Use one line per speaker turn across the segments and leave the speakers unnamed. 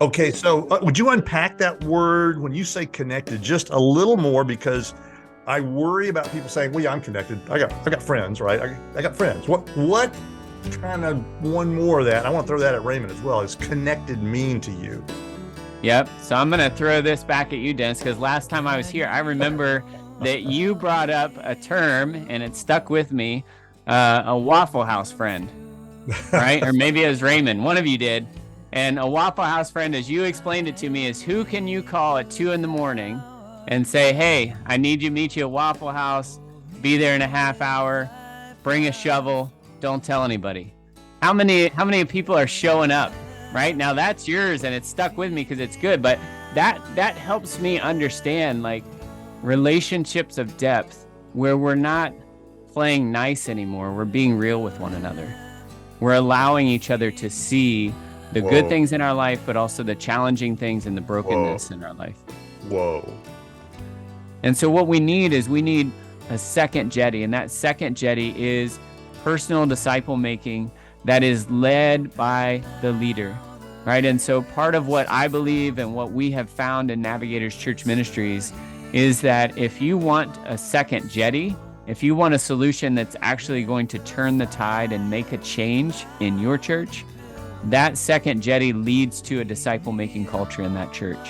Okay, so would you unpack that word when you say connected just a little more? Because I worry about people saying, "Well, yeah, I'm connected. I got friends, right? I got friends." What kind of one more of that? I want to throw that at Raymond as well. Is connected mean to you?
Yep. So I'm going to throw this back at you, Dennis, because last time I was here, I remember that you brought up a term and it stuck with me, a Waffle House friend, right? Or maybe it was Raymond. One of you did. And a Waffle House friend, as you explained it to me, is who can you call at 2 a.m. and say, "Hey, I need you to meet you at Waffle House. Be there in a half hour. Bring a shovel. Don't tell anybody." How many people are showing up? Right now, that's yours, and it's stuck with me because it's good. But that helps me understand like relationships of depth where we're not playing nice anymore. We're being real with one another. We're allowing each other to see the good
Whoa,
things in our life, but also the challenging things and the
whoa,
brokenness in our life.
whoa.
And so what we need is a second jetty, and that second jetty is personal disciple making that is led by the leader, right? And so part of what I believe and what we have found in Navigators Church Ministries is that if you want a second jetty, if you want a solution that's actually going to turn the tide and make a change in your church, that second jetty leads to a disciple-making culture in that church.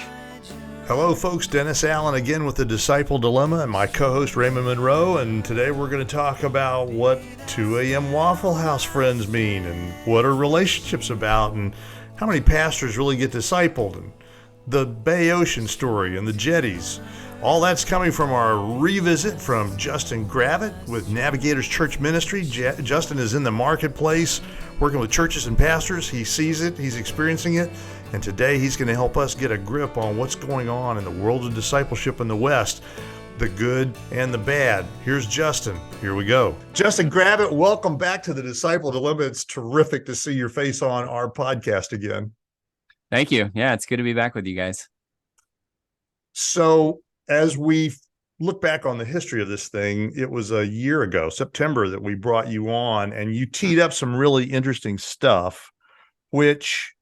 Hello, folks. Dennis Allen again with the Disciple Dilemma and my co-host Raymond Monroe. And today we're going to talk about what 2 a.m. Waffle House friends mean and what are relationships about and how many pastors really get discipled and the Bay Ocean story and the Jettys. All that's coming from our revisit from Justin Gravitt with Navigator's Church Ministry. Justin is in the marketplace working with churches and pastors. He sees it, he's experiencing it, and today he's going to help us get a grip on what's going on in the world of discipleship in the West, the good and the bad. Here's Justin. Here we go. Justin Gravitt, welcome back to the Disciple Dilemma. It's terrific to see your face on our podcast again.
Thank you. Yeah, it's good to be back with you guys.
So, as we look back on the history of this thing, it was a year ago, September, that we brought you on, and you teed up some really interesting stuff, which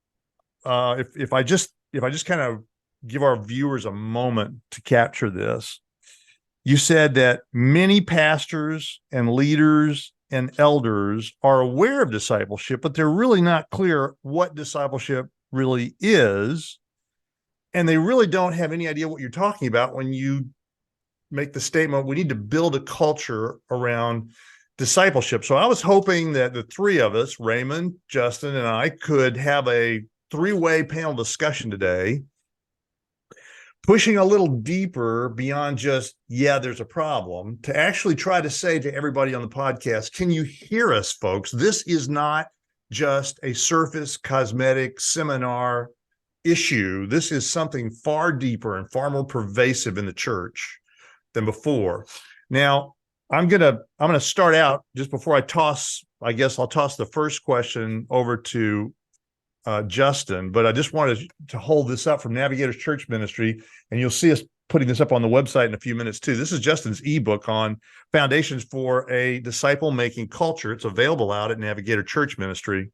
if I just kind of give our viewers a moment to capture this, you said that many pastors and leaders and elders are aware of discipleship, but they're really not clear what discipleship really is. And they really don't have any idea what you're talking about when you make the statement, we need to build a culture around discipleship. So I was hoping that the three of us, Raymond, Justin, and I, could have a three-way panel discussion today, pushing a little deeper beyond just, yeah, there's a problem, to actually try to say to everybody on the podcast, can you hear us, folks? This is not just a surface cosmetic seminar issue. This is something far deeper and far more pervasive in the church than before. Now, I'm gonna start out just before I'll toss the first question over to Justin, but I just wanted to hold this up from Navigator's Church Ministry, and you'll see us putting this up on the website in a few minutes too. This is Justin's ebook on Foundations for a Disciple-Making Culture. It's available out at Navigator Church Ministry.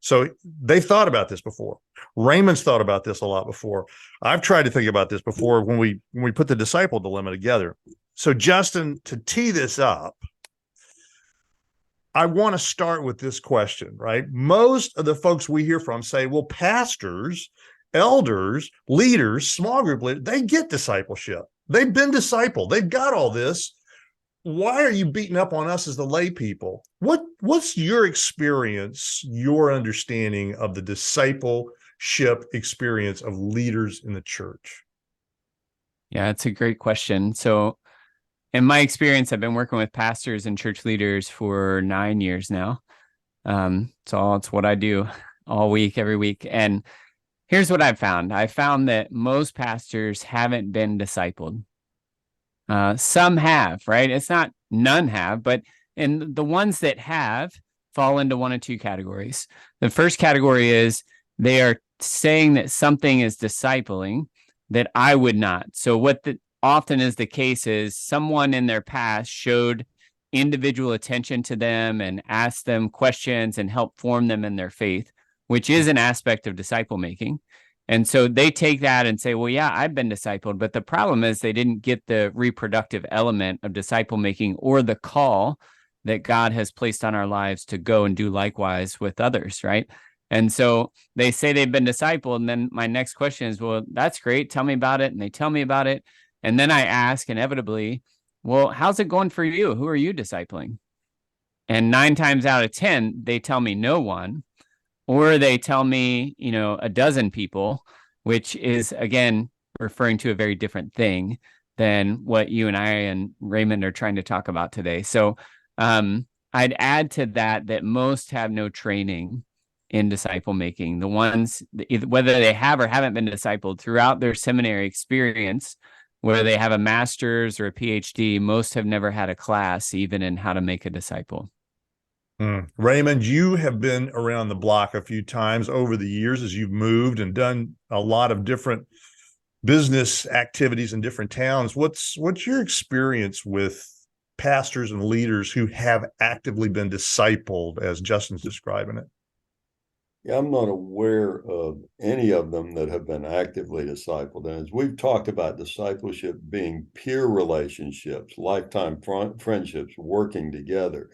So they've thought about this before. Raymond's thought about this a lot before. I've tried to think about this before when we put the Disciple Dilemma together. So Justin, to tee this up, I want to start with this question, right? Most of the folks we hear from say, well, pastors, elders, leaders, small group leaders, they get discipleship. They've been discipled. They've got all this. Why are you beating up on us as the lay people? What's your experience, your understanding of the discipleship experience of leaders in the church?
Yeah, it's a great question. So in my experience, I've been working with pastors and church leaders for 9 years now. It's what I do all week, every week. And here's what I've found. I found that most pastors haven't been discipled. Some have, right? It's not none have, but and the ones that have fall into one of two categories. The first category is they are saying that something is discipling that I would not. So what often is the case is someone in their past showed individual attention to them and asked them questions and helped form them in their faith, which is an aspect of disciple making. And so they take that and say, well, yeah, I've been discipled. But the problem is they didn't get the reproductive element of disciple making or the call that God has placed on our lives to go and do likewise with others, right? And so they say they've been discipled. And then my next question is, well, that's great. Tell me about it. And they tell me about it. And then I ask inevitably, well, how's it going for you? Who are you discipling? And 9 times out of 10, they tell me no one, or they tell me, a dozen people, which is, again, referring to a very different thing than what you and I and Raymond are trying to talk about today. So I'd add to that most have no training in disciple making. The ones, whether they have or haven't been discipled throughout their seminary experience, whether they have a master's or a PhD, most have never had a class even in how to make a disciple.
Raymond, you have been around the block a few times over the years as you've moved and done a lot of different business activities in different towns. What's your experience with pastors and leaders who have actively been discipled, as Justin's describing it?
Yeah, I'm not aware of any of them that have been actively discipled. And as we've talked about discipleship being peer relationships, lifetime friendships, working together,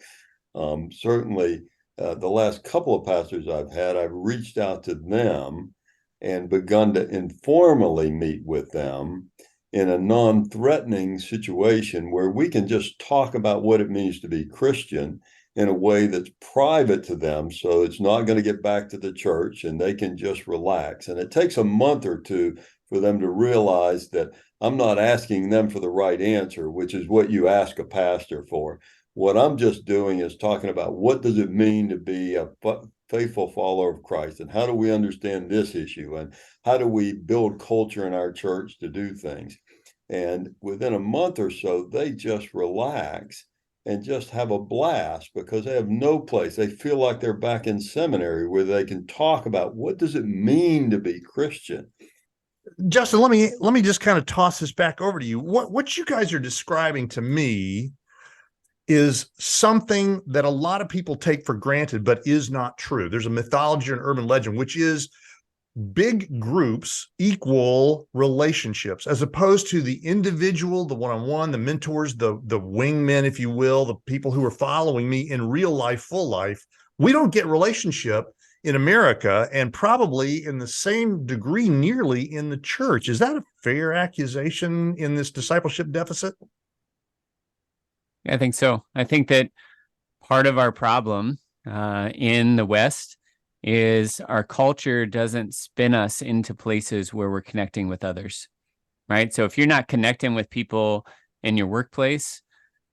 certainly the last couple of pastors I've had, I've reached out to them and begun to informally meet with them in a non-threatening situation where we can just talk about what it means to be Christian in a way that's private to them, so it's not going to get back to the church and they can just relax. And it takes a month or two for them to realize that I'm not asking them for the right answer, which is what you ask a pastor for. What I'm just doing is talking about what does it mean to be a faithful follower of Christ, and how do we understand this issue, and how do we build culture in our church to do things. And within a month or so, they just relax and just have a blast because they have no place. They feel like they're back in seminary where they can talk about what does it mean to be Christian.
Justin, let me just kind of toss this back over to you. What you guys are describing to me is something that a lot of people take for granted, but is not true. There's a mythology and urban legend, which is big groups equal relationships, as opposed to the individual, the one-on-one, the mentors, the wingmen, if you will, the people who are following me in real life, full life. We don't get relationship in America, and probably in the same degree nearly in the church. Is that a fair accusation in this discipleship deficit?
I think so. I think that part of our problem in the West is our culture doesn't spin us into places where we're connecting with others, right? So if you're not connecting with people in your workplace,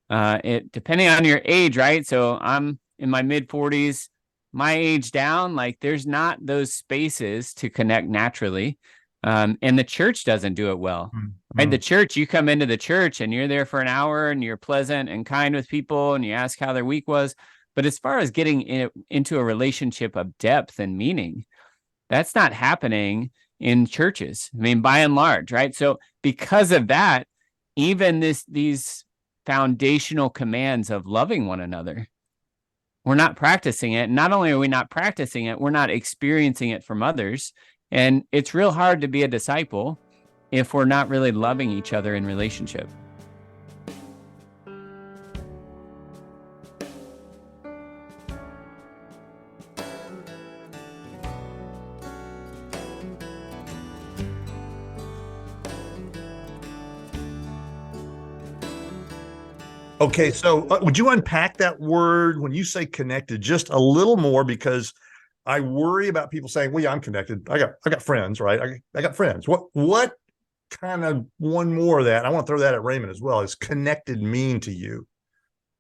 depending on your age, right? So I'm in my mid 40s, my age down, like there's not those spaces to connect naturally. And the church doesn't do it well, right? The church, you come into the church and you're there for an hour and you're pleasant and kind with people and you ask how their week was. But as far as getting into a relationship of depth and meaning, that's not happening in churches. I mean, by and large, right? So because of that, even these foundational commands of loving one another, we're not practicing it. Not only are we not practicing it, we're not experiencing it from others. And it's real hard to be a disciple if we're not really loving each other in relationship.
Okay, so would you unpack that word when you say connected just a little more? Because I worry about people saying, well, yeah, I'm connected. I got friends, right? I got friends. What kind of one more of that? I want to throw that at Raymond as well. Is connected mean to you?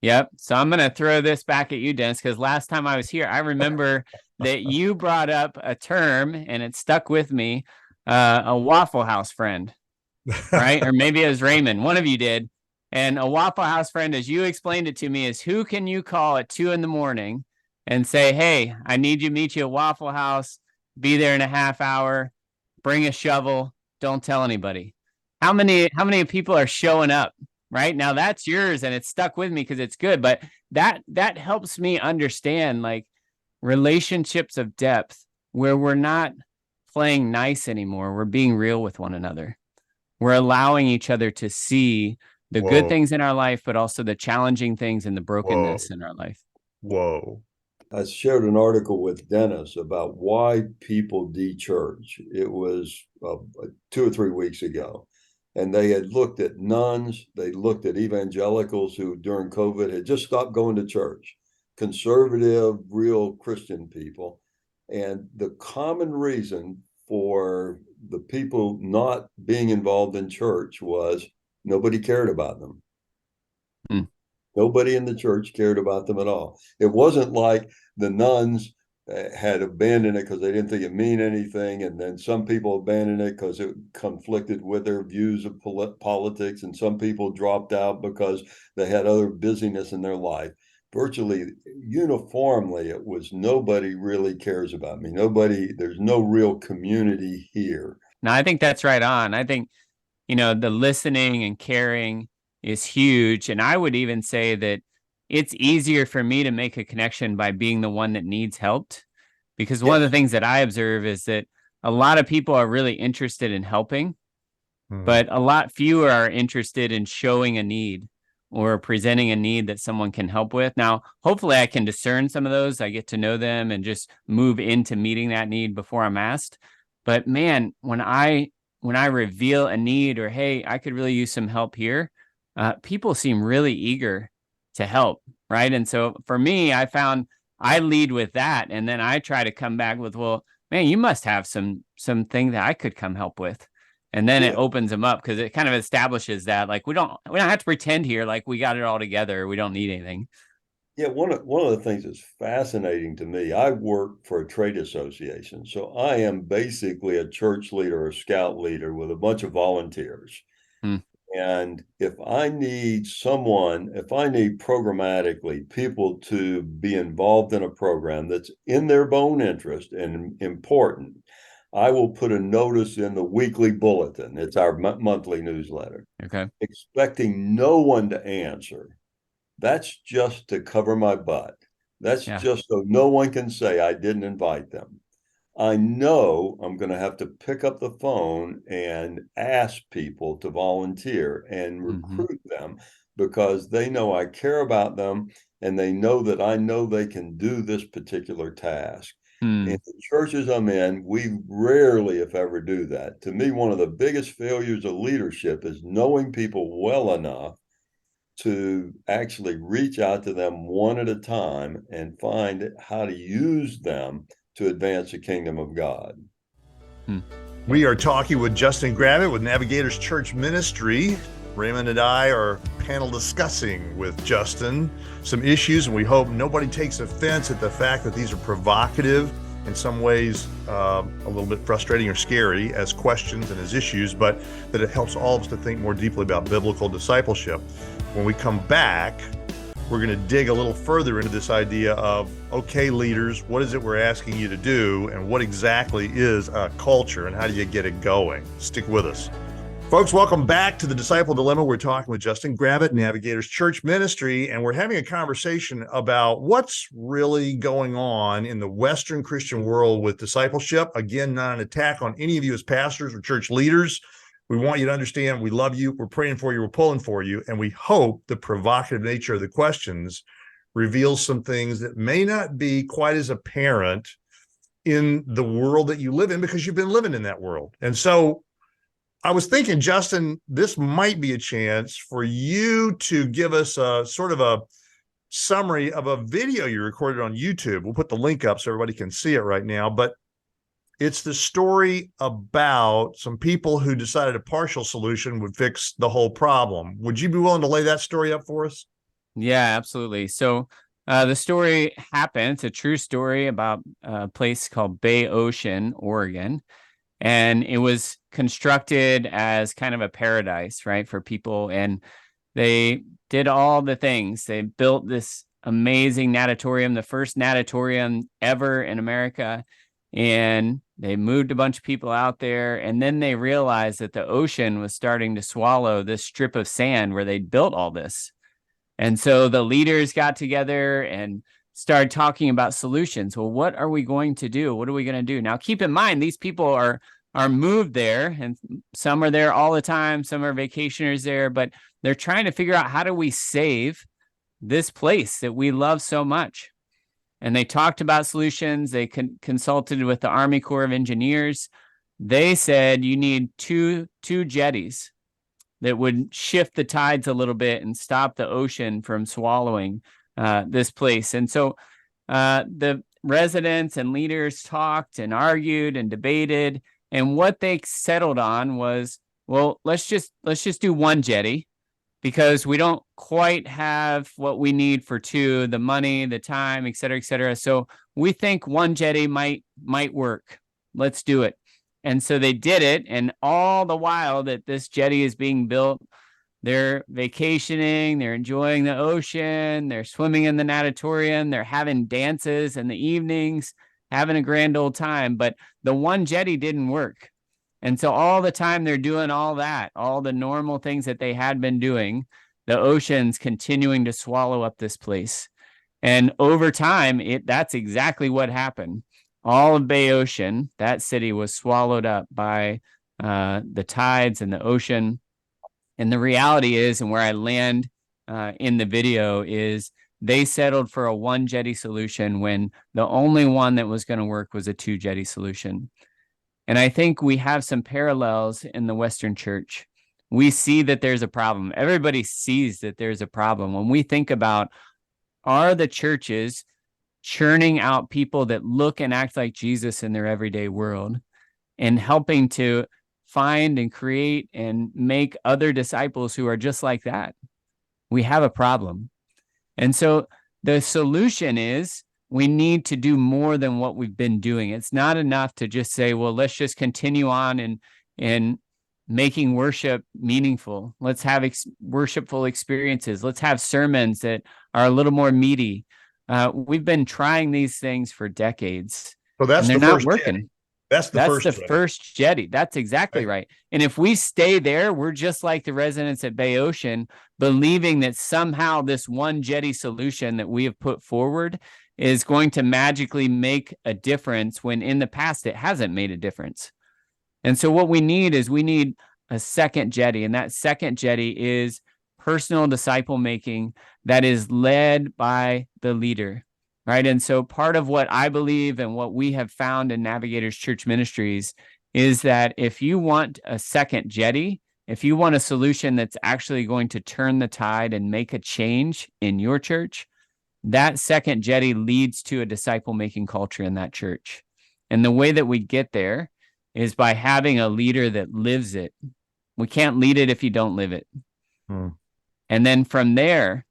Yep. So I'm going to throw this back at you, Dennis, because last time I was here, I remember that you brought up a term and it stuck with me, a Waffle House friend, right? Or maybe it was Raymond. One of you did. And a Waffle House friend, as you explained it to me, is who can you call at 2 a.m. and say, hey, I need you to meet you at Waffle House, be there in a half hour, bring a shovel, don't tell anybody. How many people are showing up? Right now, that's yours, and it's stuck with me because it's good. But that helps me understand like relationships of depth where we're not playing nice anymore. We're being real with one another. We're allowing each other to see the good
Whoa,
things in our life, but also the challenging things and the
whoa,
brokenness in our life.
whoa.
I shared an article with Dennis about why people de-church. It was 2 or 3 weeks ago. And they had looked at nuns, they looked at evangelicals who during COVID had just stopped going to church, conservative, real Christian people. And the common reason for the people not being involved in church was nobody cared about them.
Hmm.
Nobody in the church cared about them at all. It wasn't like the nuns had abandoned it because they didn't think it mean anything, and then some people abandoned it because it conflicted with their views of politics, and some people dropped out because they had other busyness in their life. Virtually uniformly, it was nobody really cares about me. Nobody, there's no real community here.
Now, I think that's right on. I think, the listening and caring is huge. And I would even say that it's easier for me to make a connection by being the one that needs helped. Because one of the things that I observe is that a lot of people are really interested in helping, but a lot fewer are interested in showing a need or presenting a need that someone can help with. Now, hopefully I can discern some of those. I get to know them and just move into meeting that need before I'm asked. But man, when I reveal a need or, hey, I could really use some help here, people seem really eager to help, right? And so for me, I found I lead with that, and then I try to come back with, well, man, you must have something that I could come help with. And then it opens them up because it kind of establishes that like we don't have to pretend here like we got it all together. We don't need anything.
Yeah, one of the things that's fascinating to me, I work for a trade association. So I am basically a church leader or scout leader with a bunch of volunteers.
Hmm.
And if I need programmatically people to be involved in a program that's in their own interest and important, I will put a notice in the weekly bulletin. It's our monthly newsletter,
Okay.
expecting no one to answer. That's just to cover my butt. That's
Yeah.
just so no one can say I didn't invite them. I know I'm going to have to pick up the phone and ask people to volunteer and recruit them because they know I care about them and they know that I know they can do this particular task.
Hmm.
In the churches I'm in, we rarely, if ever, do that. To me, one of the biggest failures of leadership is knowing people well enough to actually reach out to them one at a time and find how to use them to advance the kingdom of God.
We are talking with Justin Gravitt with Navigator's Church Ministry. Raymond and I are panel discussing with Justin some issues, and we hope nobody takes offense at the fact that these are provocative, in some ways a little bit frustrating or scary as questions and as issues, but that it helps all of us to think more deeply about biblical discipleship. When we come back, we're going to dig a little further into this idea of, okay, leaders, what is it we're asking you to do, and what exactly is a culture, and how do you get it going? Stick with us. Folks, welcome back to the Disciple Dilemma. We're talking with Justin Gravitt, Navigator's Church Ministry, and we're having a conversation about what's really going on in the Western Christian world with discipleship. Again, not an attack on any of you as pastors or church leaders. We want you to understand we love you, we're praying for you, we're pulling for you, and we hope the provocative nature of the questions reveals some things that may not be quite as apparent in the world that you live in because you've been living in that world. And so I was thinking, Justin, this might be a chance for you to give us a sort of a summary of a video you recorded on YouTube. We'll put the link up so everybody can see it right now, but it's the story about some people who decided a partial solution would fix the whole problem. Would you be willing to lay that story up for us?
Yeah, absolutely. So the story happened. It's a true story about a place called Bay Ocean, Oregon. And it was constructed as kind of a paradise, right, for people. And they did all the things. They built this amazing natatorium, the first natatorium ever in America. And they moved a bunch of people out there. And then they realized that the ocean was starting to swallow this strip of sand where they'd built all this. And so the leaders got together and started talking about solutions. Well, what are we going to do? What are we going to do? Now, keep in mind, these people are moved there, and some are there all the time. Some are vacationers there, but they're trying to figure out, how do we save this place that we love so much? And they talked about solutions. They consulted with the Army Corps of Engineers. They said you need two jetties that would shift the tides a little bit and stop the ocean from swallowing this place. And so the residents and leaders talked and argued and debated, and what they settled on was, well, let's just do one jetty, because we don't quite have what we need for two, the money, the time, et cetera, et cetera. So we think one jetty might work. Let's do it. And so they did it. And all the while that this jetty is being built, they're vacationing, they're enjoying the ocean, they're swimming in the natatorium, they're having dances in the evenings, having a grand old time. But the one jetty didn't work. And so all the time they're doing all that, all the normal things that they had been doing, the ocean's continuing to swallow up this place. And over time, that's exactly what happened. All of Bay Ocean, that city, was swallowed up by the tides and the ocean. And the reality is, and where I land in the video, is they settled for a one jetty solution when the only one that was going to work was a two jetty solution. And I think we have some parallels in the Western church. We see that there's a problem. Everybody sees that there's a problem. When we think about, are the churches churning out people that look and act like Jesus in their everyday world, and helping to find and create and make other disciples who are just like that? We have a problem. And so the solution is, we need to do more than what we've been doing. It's not enough to just say, well, let's just continue on and making worship meaningful. Let's have worshipful experiences. Let's have sermons that are a little more meaty. We've been trying these things for decades.
So that's
and they're
the
not
first
working.
jetty. That's the
first jetty. That's exactly right. And if we stay there, we're just like the residents at Bay Ocean, believing that somehow this one jetty solution that we have put forward is going to magically make a difference, when in the past it hasn't made a difference. And so what we need a second jetty, and that second jetty is personal disciple making that is led by the leader, right? And so part of what I believe and what we have found in Navigator Church Ministries is that if you want a second jetty, if you want a solution that's actually going to turn the tide and make a change in your church, that second jetty leads to a disciple-making culture in that church. And the way that we get there is by having a leader that lives it. We can't lead it if you don't live it. And then from there,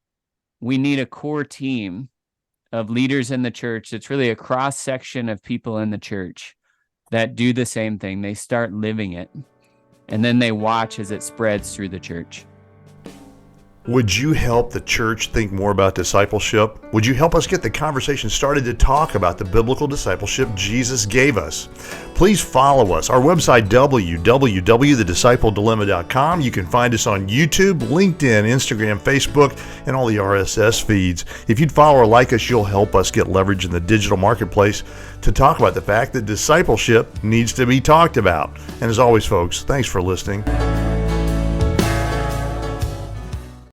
we need a core team of leaders in the church. It's really a cross-section of people in the church that do the same thing. They start living it, and then they watch as it spreads through the church.
Would you help the church think more about discipleship? Would you help us get the conversation started to talk about the biblical discipleship Jesus gave us? Please follow us. Our website, www.thediscipledilemma.com. You can find us on YouTube, LinkedIn, Instagram, Facebook, and all the RSS feeds. If you'd follow or like us, you'll help us get leverage in the digital marketplace to talk about the fact that discipleship needs to be talked about. And as always, folks, thanks for listening.